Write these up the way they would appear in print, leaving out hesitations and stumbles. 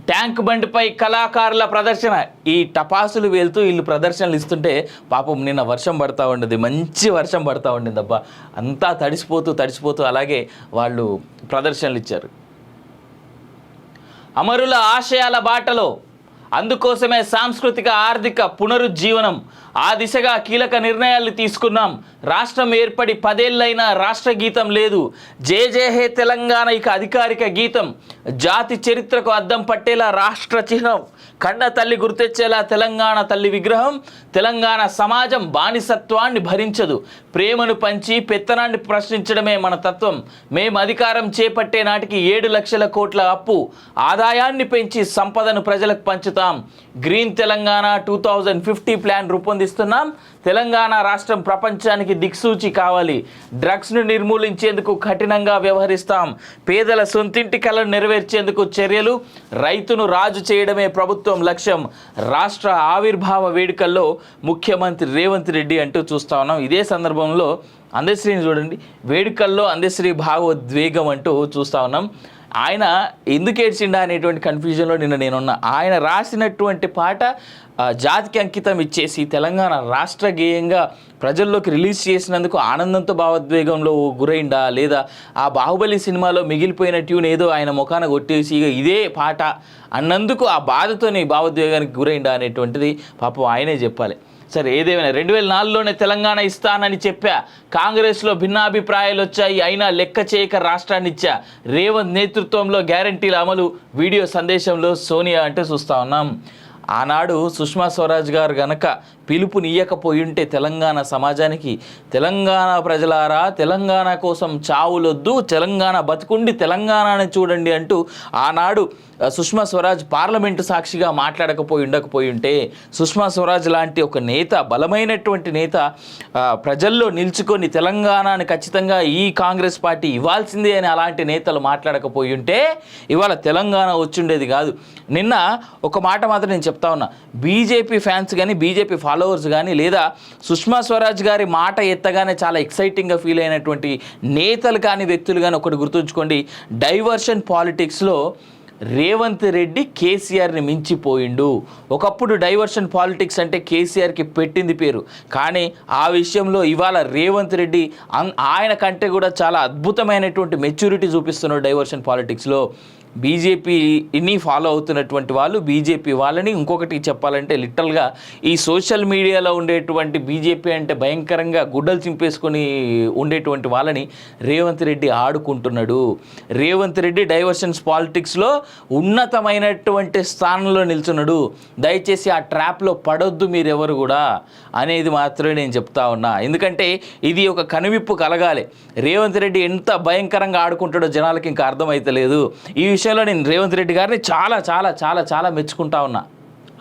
Tank బండిపై కళాకారుల ప్రదర్శన. ఈ టపాసులు వెళ్తూ వీళ్ళు ప్రదర్శనలు ఇస్తుంటే పాపం నిన్న వర్షం పడతా ఉండేది, మంచి వర్షం పడతా ఉండింది అబ్బా. అంతా తడిసిపోతూ అలాగే వాళ్ళు ప్రదర్శనలు ఇచ్చారు. అమరుల ఆశయాల బాటలో, అందుకోసమే సాంస్కృతిక ఆర్థిక పునరుజ్జీవనం, ఆ దిశగా కీలక నిర్ణయాలు తీసుకున్నాం. రాష్ట్రం ఏర్పడి 10 ఏళ్ళైనా రాష్ట్ర గీతం లేదు. జే జే హే తెలంగాణ ఇక అధికారిక గీతం. జాతి చరిత్రకు అద్దం పట్టేలా రాష్ట్ర చిహ్నం, కన్న తల్లి గుర్తొచ్చేలా తెలంగాణ తల్లి విగ్రహం. తెలంగాణ సమాజం బానిసత్వాన్ని భరించదు, ప్రేమను పంచి పెత్తనాన్ని ప్రశ్నించడమే మన తత్వం. మేము అధికారం చేపట్టే నాటికి 7 లక్షల కోట్ల అప్పు, ఆదాయాన్ని పెంచి సంపదను ప్రజలకు పంచుతాం. గ్రీన్ తెలంగాణ 2050 ప్లాన్ రూపొందిస్తున్నాం. తెలంగాణ రాష్ట్రం ప్రపంచానికి దిక్సూచి కావాలి. డ్రగ్స్ను నిర్మూలించేందుకు కఠినంగా వ్యవహరిస్తాం. పేదల సొంతింటి కలను నెరవేర్చేందుకు చర్యలు. రైతును రాజు చేయడమే ప్రభుత్వం లక్ష్యం. రాష్ట్ర ఆవిర్భావ వేడుకల్లో ముఖ్యమంత్రి రేవంత్ రెడ్డి అంటూ చూస్తా ఉన్నాం. ఇదే సందర్భంలో అందశ్రీని చూడండి, వేడుకల్లో అందశ్రీ భావోద్వేగం అంటూ చూస్తా ఉన్నాం. ఆయన ఎందుకు ఏడ్చిండా అనేటువంటి కన్ఫ్యూజన్లో నిన్న నేనున్నా. ఆయన రాసినటువంటి పాట జాతికి అంకితం ఇచ్చేసి తెలంగాణ రాష్ట్ర గేయంగా ప్రజల్లోకి రిలీజ్ చేసినందుకు ఆనందంతో భావోద్వేగంలో గురైండా, లేదా ఆ బాహుబలి సినిమాలో మిగిలిపోయిన ట్యూన్ ఏదో ఆయన ముఖాన కొట్టేసి ఇదే పాట అన్నందుకు ఆ బాధతోని భావోద్వేగానికి గురైండా అనేటువంటిది పాపం ఆయనే చెప్పాలి. సరే, ఏదేమైనా 2004లోనే తెలంగాణ ఇస్తానని చెప్పా. కాంగ్రెస్లో భిన్నాభిప్రాయాలు వచ్చాయి, అయినా లెక్క చేయక రాష్ట్రాన్ని ఇచ్చా. రేవంత్ నేతృత్వంలో గ్యారంటీల అమలు. వీడియో సందేశంలో సోనియా అంటే చూస్తా ఉన్నాం. ఆనాడు సుష్మా స్వరాజ్ గారు గనక పిలుపునియ్యకపోయింటే తెలంగాణ సమాజానికి, తెలంగాణ ప్రజలారా తెలంగాణ కోసం చావులొద్దు, తెలంగాణ బతుకుండి తెలంగాణని చూడండి అంటూ ఆనాడు సుష్మా స్వరాజ్ పార్లమెంటు సాక్షిగా ఉండకపోయి ఉంటే, సుష్మా స్వరాజ్ లాంటి ఒక నేత, బలమైనటువంటి నేత ప్రజల్లో నిల్చుకొని తెలంగాణని ఖచ్చితంగా ఈ కాంగ్రెస్ పార్టీ ఇవ్వాల్సిందే అని అలాంటి నేతలు మాట్లాడకపోయి ఉంటే ఇవాళ తెలంగాణ వచ్చిండేది కాదు. నిన్న ఒక మాట మాత్రం నేను చెప్తా ఉన్నా, బీజేపీ ఫ్యాన్స్ కానీ బీజేపీ ఫాలోవర్స్ కానీ లేదా సుష్మా స్వరాజ్ గారి మాట ఎత్తగానే చాలా ఎక్సైటింగ్గా ఫీల్ అయినటువంటి నేతలు కానీ వ్యక్తులు కానీ ఒకటి గుర్తుంచుకోండి, డైవర్షన్ పాలిటిక్స్లో రేవంత్ రెడ్డి కేసీఆర్ని మించిపోయిండు. ఒకప్పుడు డైవర్షన్ పాలిటిక్స్ అంటే కేసీఆర్కి పెట్టింది పేరు, కానీ ఆ విషయంలో ఇవాళ రేవంత్ రెడ్డి ఆయన కంటే కూడా చాలా అద్భుతమైనటువంటి మెచ్యూరిటీ చూపిస్తున్నాడు డైవర్షన్ పాలిటిక్స్లో. బీజేపీని ఫాలో అవుతున్నటువంటి వాళ్ళు బీజేపీ వాళ్ళని, ఇంకొకటి చెప్పాలంటే లిటరల్గా ఈ సోషల్ మీడియాలో ఉండేటువంటి బీజేపీ అంటే భయంకరంగా గుడ్డలు చింపేసుకొని ఉండేటువంటి వాళ్ళని రేవంత్ రెడ్డి ఆడుకుంటున్నాడు. రేవంత్ రెడ్డి డైవర్షన్స్ పాలిటిక్స్లో ఉన్నతమైనటువంటి స్థానంలో నిల్చున్నాడు. దయచేసి ఆ ట్రాప్లో పడొద్దు మీరెవరు కూడా అనేది మాత్రమే నేను చెప్తా ఉన్నా. ఎందుకంటే ఇది ఒక కనువిప్పు కలగాలి. రేవంత్ రెడ్డి ఎంత భయంకరంగా ఆడుకుంటాడో జనాలకి ఇంకా అర్థమైతలేదు. ఈ విషయంలో నేను రేవంత్ రెడ్డి గారిని చాలా చాలా చాలా చాలా మెచ్చుకుంటా ఉన్నా,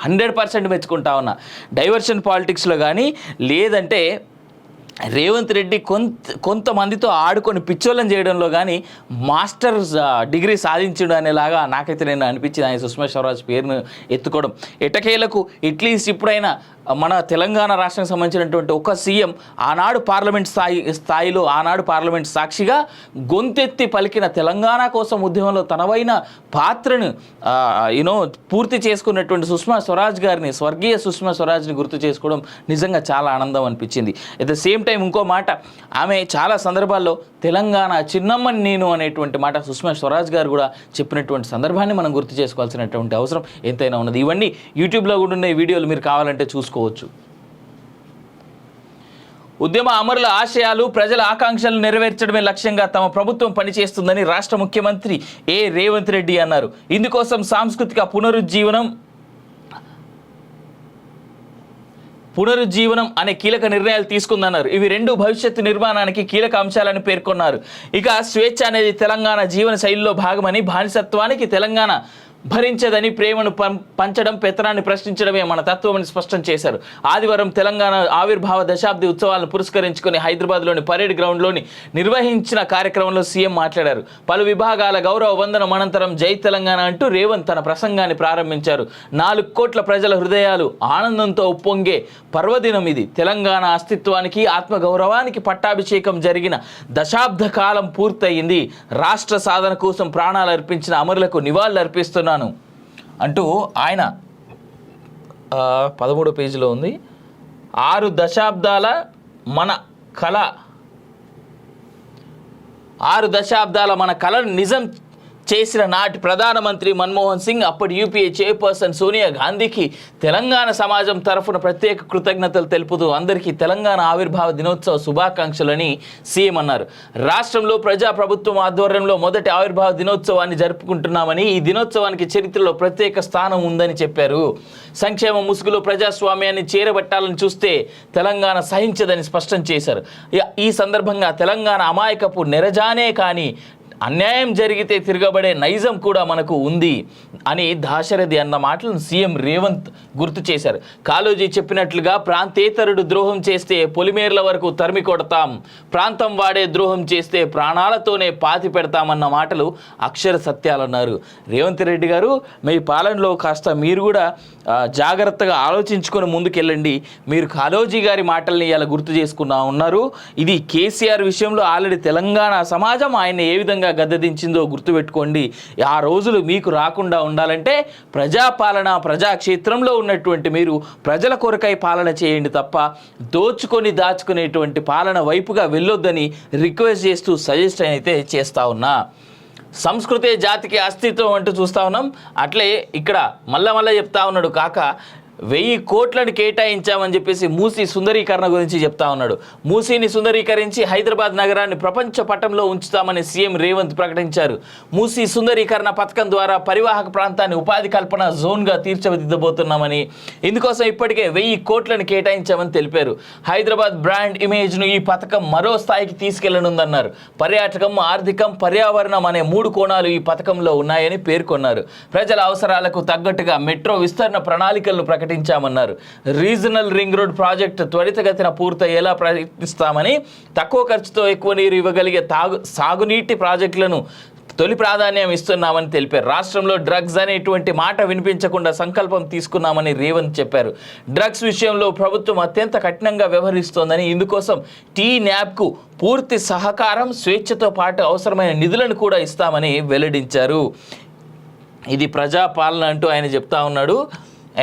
100% మెచ్చుకుంటా ఉన్నా. డైవర్షన్ పాలిటిక్స్లో కానీ లేదంటే రేవంత్ రెడ్డి కొంతమందితో ఆడుకొని పిచ్చోళ్ళని చేయడంలో కానీ మాస్టర్స్ డిగ్రీ సాధించడం అనేలాగా నాకైతే నేను అనిపించింది ఆయన సుష్మా స్వరాజ్ పేరును ఎత్తుకోవడం. ఎటకేలకు అట్లీస్ట్ ఇప్పుడైనా మన తెలంగాణ రాష్ట్రానికి సంబంధించినటువంటి ఒక సీఎం ఆనాడు పార్లమెంట్ స్థాయిలో ఆనాడు పార్లమెంట్ సాక్షిగా గొంతెత్తి పలికిన తెలంగాణ కోసం ఉద్యమంలో తనవైన పాత్రను పూర్తి చేసుకున్నటువంటి సుష్మా స్వరాజ్ గారిని, స్వర్గీయ సుష్మా స్వరాజ్ని గుర్తు చేసుకోవడం నిజంగా చాలా ఆనందం అనిపించింది. అట్ ద సేమ్ టైం ఇంకో మాట, ఆమె చాలా సందర్భాల్లో తెలంగాణ చిన్నమ్మని నేను అనేటువంటి మాట సుష్మా స్వరాజ్ గారు కూడా చెప్పినటువంటి సందర్భాన్ని మనం గుర్తు చేసుకోవాల్సినటువంటి అవసరం ఎంతైనా ఉన్నది. ఇవన్నీ యూట్యూబ్లో కూడా ఉన్న వీడియోలు మీరు కావాలంటే చూసుకోవచ్చు. ఉద్యమ అమరుల ఆశయాలు, ప్రజల ఆకాంక్షలు నెరవేర్చడమే లక్ష్యంగా తమ ప్రభుత్వం పనిచేస్తుందని రాష్ట్ర ముఖ్యమంత్రి రేవంత్ రెడ్డి అన్నారు. ఇందుకోసం సాంస్కృతిక పునరుజ్జీవనం అనే కీలక నిర్ణయాలు తీసుకుందన్నారు. ఇవి 2 భవిష్యత్తు నిర్మాణానికి కీలక అంశాలని పేర్కొన్నారు. ఇక స్వేచ్ఛ అనేది తెలంగాణ జీవన శైలిలో భాగమని, బానిసత్వానికి తెలంగాణ భరించదని, ప్రేమను పంచడం, పెత్తనాన్ని ప్రశ్నించడమే మన తత్వమని స్పష్టం చేశారు. ఆదివారం తెలంగాణ ఆవిర్భావ దశాబ్ది ఉత్సవాలను పురస్కరించుకొని హైదరాబాద్లోని పరేడ్ గ్రౌండ్లోని నిర్వహించిన కార్యక్రమంలో సీఎం మాట్లాడారు. పలు విభాగాల గౌరవ వందనం అనంతరం జై తెలంగాణ అంటూ రేవంత్ తన ప్రసంగాన్ని ప్రారంభించారు. 4 కోట్ల ప్రజల హృదయాలు ఆనందంతో ఉప్పొంగే పర్వదినం ఇది. తెలంగాణ అస్తిత్వానికి, ఆత్మగౌరవానికి పట్టాభిషేకం జరిగిన దశాబ్ద కాలం పూర్తయింది. రాష్ట్ర సాధన కోసం ప్రాణాలు అర్పించిన అమరులకు నివాళులు అర్పిస్తున్నారు అంటూ ఆయన 13వ పేజీలో ఉంది. 6 దశాబ్దాల మన కళ 6 దశాబ్దాల మన కళను నిజం చేసిన నాటి ప్రధానమంత్రి మన్మోహన్ సింగ్, అప్పటి యూపీఏ చైర్పర్సన్ సోనియా గాంధీకి తెలంగాణ సమాజం తరఫున ప్రత్యేక కృతజ్ఞతలు తెలుపుతూ అందరికీ తెలంగాణ ఆవిర్భావ దినోత్సవ శుభాకాంక్షలని సీఎం అన్నారు. రాష్ట్రంలో ప్రజాప్రభుత్వం ఆధ్వర్యంలో మొదటి ఆవిర్భావ దినోత్సవాన్ని జరుపుకుంటున్నామని, ఈ దినోత్సవానికి చరిత్రలో ప్రత్యేక స్థానం ఉందని చెప్పారు. సంక్షేమ ముసుగులో ప్రజాస్వామ్యాన్ని చేరబట్టాలని చూస్తే తెలంగాణ సహించదని స్పష్టం చేశారు. ఈ సందర్భంగా తెలంగాణ అమాయకపు నెరజానే కానీ అన్యాయం జరిగితే తిరగబడే నైజం కూడా మనకు ఉంది అని దాశరథి అన్న మాటలను సీఎం రేవంత్ గుర్తు చేశారు. కాళోజీ చెప్పినట్లుగా ప్రాంతేతరుడు ద్రోహం చేస్తే పొలిమేర్ల వరకు తరిమి కొడతాం, ప్రాంతం వాడే ద్రోహం చేస్తే ప్రాణాలతోనే పాతి పెడతామన్న మాటలు అక్షర సత్యాలన్నారు. రేవంత్ రెడ్డి గారు, మీ పాలనలో కాస్త మీరు కూడా జాగ్రత్తగా ఆలోచించుకొని ముందుకెళ్ళండి. మీరు కాళోజీ గారి మాటల్ని ఇలా గుర్తు చేసుకున్నా ఉన్నారు. ఇది కేసీఆర్ విషయంలో ఆల్రెడీ తెలంగాణ సమాజం ఆయన ఏ విధంగా గద్దెదించిందో గుర్తుపెట్టుకోండి. ఆ రోజులు మీకు రాకుండా ఉండాలంటే ప్రజాపాలన, ప్రజాక్షేత్రంలో ఉన్నటువంటి మీరు ప్రజల కొరకై పాలన చేయండి తప్ప దోచుకొని దాచుకునేటువంటి పాలన వైపుగా వెళ్ళొద్దని రిక్వెస్ట్ చేస్తూ సజెస్ట్ అయితే చేస్తూ ఉన్నా. సంస్కృతే జాతికి అస్తిత్వం అంటూ చూస్తూ ఉన్నాం. అట్లే ఇక్కడ మళ్ళా చెప్తా ఉన్నాడు కాక 1000 కోట్లను కేటాయించామని చెప్పేసి మూసీ సుందరీకరణ గురించి చెప్తా ఉన్నాడు. మూసీని సుందరీకరించి హైదరాబాద్ నగరాన్ని ప్రపంచ పటంలో ఉంచుతామని సీఎం రేవంత్ ప్రకటించారు. మూసీ సుందరీకరణ పథకం ద్వారా పరివాహక ప్రాంతాన్ని ఉపాధి కల్పన జోన్గా తీర్చిదిద్దబోతున్నామని, ఇందుకోసం ఇప్పటికే 1000 కోట్లను కేటాయించామని తెలిపారు. హైదరాబాద్ బ్రాండ్ ఇమేజ్ను ఈ పథకం మరో స్థాయికి తీసుకెళ్లనుందన్నారు. పర్యాటకం, ఆర్థికం, పర్యావరణం అనే 3 కోణాలు ఈ పథకంలో ఉన్నాయని పేర్కొన్నారు. ప్రజల అవసరాలకు తగ్గట్టుగా మెట్రో విస్తరణ ప్రణాళికలను ప్రకటించామన్నారు. రీజనల్ రింగ్ రోడ్ ప్రాజెక్టు త్వరితగతిన పూర్తయ్యేలా ప్రయత్నిస్తామని, తక్కువ ఖర్చుతో ఎక్కువ నీరు ఇవ్వగలిగే సాగునీటి ప్రాజెక్టులను తొలి ప్రాధాన్యం ఇస్తున్నామని తెలిపారు. రాష్ట్రంలో డ్రగ్స్ అనేటువంటి మాట వినిపించకుండా సంకల్పం తీసుకున్నామని రేవంత్ చెప్పారు. డ్రగ్స్ విషయంలో ప్రభుత్వం అత్యంత కఠినంగా వ్యవహరిస్తోందని, ఇందుకోసం టీ-న్యాబ్కు పూర్తి సహకారం, స్వేచ్ఛతో పాటు అవసరమైన నిధులను కూడా ఇస్తామని వెల్లడించారు. ఇది ప్రజాపాలన అంటూ ఆయన చెప్తా ఉన్నాడు.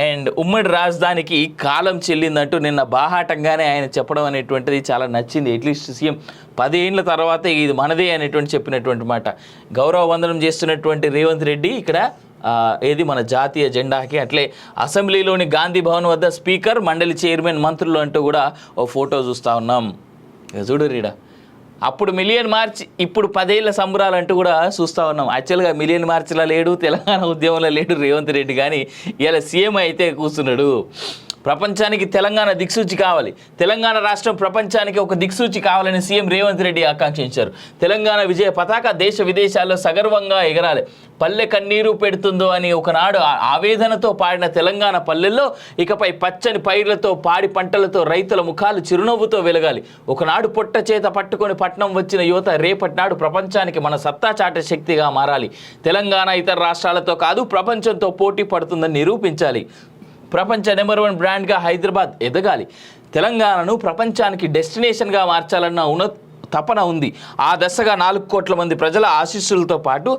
అండ్ ఉమ్మడి రాజధానికి కాలం చెల్లిందంటూ నిన్న బాహాటంగానే ఆయన చెప్పడం అనేటువంటిది చాలా నచ్చింది. అట్లీస్ట్ సీఎం 10 ఏళ్ల తర్వాత ఇది మనదే అనేటువంటి చెప్పినటువంటి మాట. గౌరవ వందనం చేస్తున్నటువంటి రేవంత్ రెడ్డి ఇక్కడ ఏది మన జాతీయ జెండాకి, అట్లే అసెంబ్లీలోని గాంధీ భవన్ వద్ద స్పీకర్, మండలి చైర్మన్, మంత్రులు అంటూ కూడా ఓ ఫోటో చూస్తూ ఉన్నాం. చూడు రీడా, అప్పుడు మిలియన్ మార్చ్, ఇప్పుడు 10 ఏళ్ల సంబరాలు అంటూ కూడా చూస్తూ ఉన్నాం. యాక్చువల్గా మిలియన్ మార్చ్లో లేడు, తెలంగాణ ఉద్యమంలో లేడు రేవంత్ రెడ్డి, కానీ ఇలా సీఎం అయితే కూర్చున్నాడు. ప్రపంచానికి తెలంగాణ దిక్సూచి కావాలి, తెలంగాణ రాష్ట్రం ప్రపంచానికి ఒక దిక్సూచి కావాలని సీఎం రేవంత్ రెడ్డి ఆకాంక్షించారు. తెలంగాణ విజయ పతాక దేశ విదేశాల్లో సగర్వంగా ఎగరాలి. పల్లె కన్నీరు పెడుతుందో అని ఒకనాడు ఆవేదనతో పాడిన తెలంగాణ పల్లెల్లో ఇకపై పచ్చని పైర్లతో, పాడి పంటలతో రైతుల ముఖాలు చిరునవ్వుతో వెలగాలి. ఒకనాడు పొట్ట చేత పట్టుకొని పట్నం వచ్చిన యువత రేపటి నాడు ప్రపంచానికి మన సత్తా చాటే శక్తిగా మారాలి. తెలంగాణ ఇతర రాష్ట్రాలతో కాదు, ప్రపంచంతో పోటీ పడుతుందని నిరూపించాలి. ప్రపంచ నెంబర్ 1 బ్రాండ్గా హైదరాబాద్ ఎదగాలి. తెలంగాణను ప్రపంచానికి డెస్టినేషన్గా మార్చాలన్న తపన ఉంది. ఆ దశగా 4 కోట్ల మంది ప్రజల ఆశీస్సులతో పాటు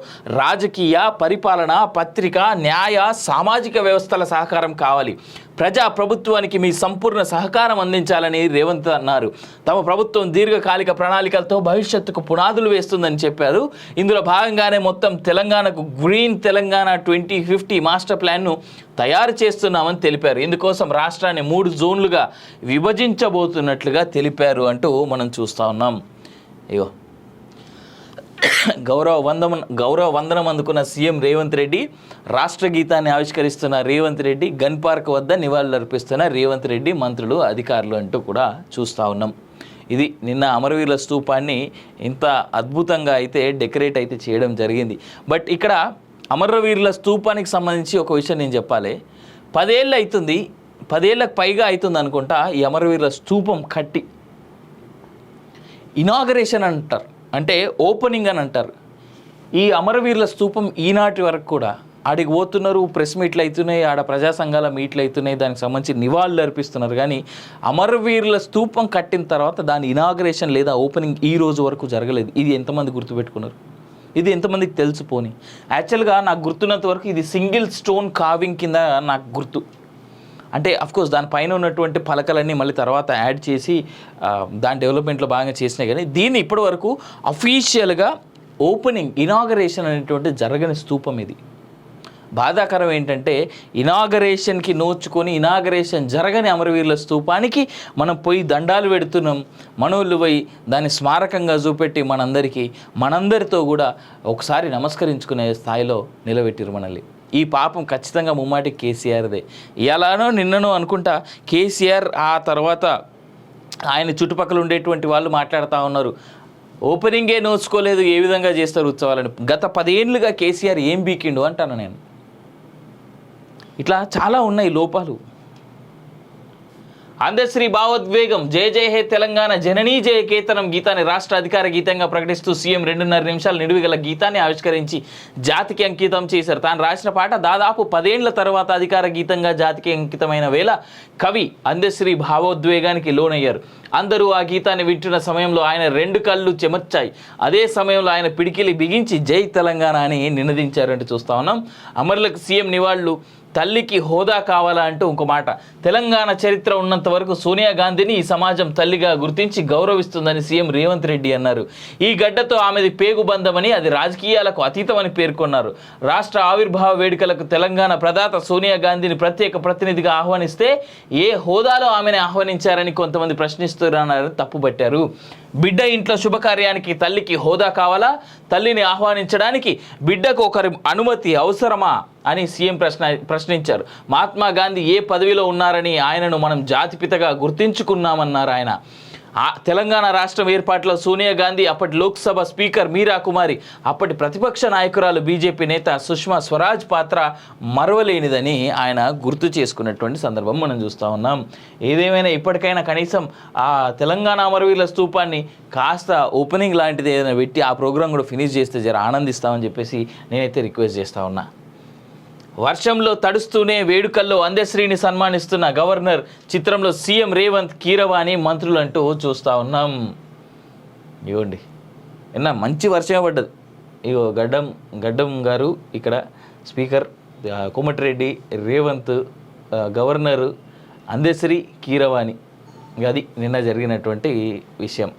రాజకీయ, పరిపాలన, పత్రిక, న్యాయ, సామాజిక వ్యవస్థల సహకారం కావాలి. ప్రజా ప్రభుత్వానికి మీ సంపూర్ణ సహకారం అందించాలని రేవంత్ అన్నారు. తమ ప్రభుత్వం దీర్ఘకాలిక ప్రణాళికలతో భవిష్యత్తుకు పునాదులు వేస్తుందని చెప్పారు. ఇందులో భాగంగానే మొత్తం తెలంగాణకు గ్రీన్ తెలంగాణ 2050 మాస్టర్ ప్లాన్ను తయారు చేస్తున్నామని తెలిపారు. ఇందుకోసం రాష్ట్రాన్ని 3 జోన్లుగా విభజించబోతున్నట్లుగా తెలిపారు అంటూ మనం చూస్తూ ఉన్నాం. అయ్యో, గౌరవ వందనం అందుకున్న సీఎం రేవంత్ రెడ్డి, రాష్ట్ర గీతాన్ని ఆవిష్కరిస్తున్న రేవంత్ రెడ్డి, గన్ పార్క్ వద్ద నివాళులర్పిస్తున్న రేవంత్ రెడ్డి, మంత్రులు, అధికారులు అంటూ కూడా చూస్తూ ఉన్నాం. ఇది నిన్న అమరవీరుల స్తూపాన్ని ఇంత అద్భుతంగా అయితే డెకరేట్ అయితే చేయడం జరిగింది. బట్ ఇక్కడ అమరవీరుల స్తూపానికి సంబంధించి ఒక విషయం నేను చెప్పాలి. 10 ఏళ్ళు అవుతుంది, 10 ఏళ్ళకు పైగా అవుతుంది అనుకుంటా ఈ అమరవీరుల స్తూపం కట్టి. ఇనాగరేషన్ అంటారు, అంటే ఓపెనింగ్ అని అంటారు. ఈ అమరవీరుల స్తూపం ఈనాటి వరకు కూడా ఆడికి పోతున్నారు, ప్రెస్ మీట్లు అవుతున్నాయి, ఆడ ప్రజా సంఘాల మీట్లు అవుతున్నాయి, దానికి సంబంధించి నివాళులు అర్పిస్తున్నారు. కానీ అమరవీరుల స్తూపం కట్టిన తర్వాత దాని ఇనాగరేషన్ లేదా ఓపెనింగ్ ఈ రోజు వరకు జరగలేదు. ఇది ఎంతమంది గుర్తుపెట్టుకున్నారు? ఇది ఎంతమందికి తెలిసిపోని. యాక్చువల్గా నాకు గుర్తున్నంత వరకు ఇది సింగిల్ స్టోన్ కార్వింగ్ కింద నాకు గుర్తు. అంటే అఫ్కోర్స్ దానిపైన ఉన్నటువంటి పలకలన్నీ మళ్ళీ తర్వాత యాడ్ చేసి దాని డెవలప్మెంట్లో బాగా చేసినాయి. కానీ దీన్ని ఇప్పటి వరకు అఫీషియల్గా ఓపెనింగ్ ఇనాగరేషన్ అనేటువంటి జరగని స్తూపం ఇది. బాధాకరం ఏంటంటే ఇనాగరేషన్కి నోచుకొని ఇనాగరేషన్ జరగని అమరవీరుల స్తూపానికి మనం పోయి దండాలు పెడుతున్నాం. మనోళ్ళు పోయి దాన్ని స్మారకంగా చూపెట్టి మనందరితో కూడా ఒకసారి నమస్కరించుకునే స్థాయిలో నిలబెట్టిరు మనల్ని. ఈ పాపం ఖచ్చితంగా ముమ్మాటి కేసీఆర్దే. ఇలానో నిన్ననో అనుకుంటా కేసీఆర్ ఆ తర్వాత ఆయన చుట్టుపక్కల ఉండేటువంటి వాళ్ళు మాట్లాడుతూ ఉన్నారు, ఓపెనింగే నోచుకోలేదు, ఏ విధంగా చేస్తారు ఉత్సవాలని. గత 10 ఏళ్ళుగా కేసీఆర్ ఏం బీకిండు అంటాను నేను. ఇట్లా చాలా ఉన్నాయి లోపాలు. అందశ్రీ భావోద్వేగం జయ జయ హే తెలంగాణ జననీ జయ కేతనం గీతాన్ని రాష్ట్ర అధికార గీతంగా ప్రకటిస్తూ సీఎం 2.5 నిమిషాల నిడివిగల గీతాన్ని ఆవిష్కరించి జాతికి అంకితం చేశారు. తాను రాసిన పాట దాదాపు 10 ఏళ్ల తర్వాత అధికార గీతంగా జాతికి అంకితమైన వేళ కవి అందశ్రీ భావోద్వేగానికి లోనయ్యారు. అందరూ ఆ గీతాన్ని వింటున్న సమయంలో ఆయన 2 కళ్ళు చెమర్చాయి. అదే సమయంలో ఆయన పిడికిలి బిగించి జై తెలంగాణ అని నినదించారంటూ చూస్తా ఉన్నాం. అమరులకు సీఎం నివాళులు. తల్లికి హోదా కావాలా అంటూ ఇంకో మాట. తెలంగాణ చరిత్ర ఉన్నంత వరకు సోనియా గాంధీని ఈ సమాజం తల్లిగా గుర్తించి గౌరవిస్తుందని సీఎం రేవంత్ రెడ్డి అన్నారు. ఈ గడ్డతో ఆమెది పేగుబంధమని, అది రాజకీయాలకు అతీతమని పేర్కొన్నారు. రాష్ట్ర ఆవిర్భావ వేడుకలకు తెలంగాణ ప్రదాత సోనియా గాంధీని ప్రత్యేక ప్రతినిధిగా ఆహ్వానిస్తే ఏ హోదాలో ఆమెను ఆహ్వానించారని కొంతమంది ప్రశ్నిస్తున్నారని తప్పుపట్టారు. బిడ్డ ఇంట్లో శుభకార్యానికి తల్లికి హోదా కావాలా? తల్లిని ఆహ్వానించడానికి బిడ్డకు ఒకరి అనుమతి అవసరమా అని సీఎం ప్రశ్నించారు. మహాత్మా గాంధీ ఏ పదవిలో ఉన్నారని ఆయనను మనం జాతిపితగా గుర్తించుకున్నామన్నారు ఆయన. తెలంగాణ రాష్ట్రం ఏర్పాటులో సోనియా గాంధీ, అప్పటి లోక్సభ స్పీకర్ మీరా కుమారి, అప్పటి ప్రతిపక్ష నాయకురాలు బీజేపీ నేత సుష్మా స్వరాజ్ పాత్ర మరవలేనిదని ఆయన గుర్తు చేసుకున్నటువంటి సందర్భం మనం చూస్తూ ఉన్నాం. ఏదేమైనా ఇప్పటికైనా కనీసం ఆ తెలంగాణ అమరవీరుల స్తూపాన్ని కాస్త ఓపెనింగ్ లాంటిది ఏదైనా పెట్టి ఆ ప్రోగ్రాం కూడా ఫినిష్ చేస్తే జర ఆనందిస్తామని చెప్పేసి నేనైతే రిక్వెస్ట్ చేస్తూ ఉన్నా. వర్షంలో తడుస్తూనే వేడుకల్లో అందశ్రీని సన్మానిస్తున్న గవర్నర్. చిత్రంలో సీఎం రేవంత్, కీరవాణి, మంత్రులు అంటూ చూస్తూ ఉన్నాం. ఇవ్వండి నిన్న మంచి వర్షమే పడ్డది. ఇగో గడ్డం గారు ఇక్కడ స్పీకర్, కోమటిరెడ్డి, రేవంత్, గవర్నరు, అందశ్రీ, కీరవాణి. అది నిన్న జరిగినటువంటి విషయం.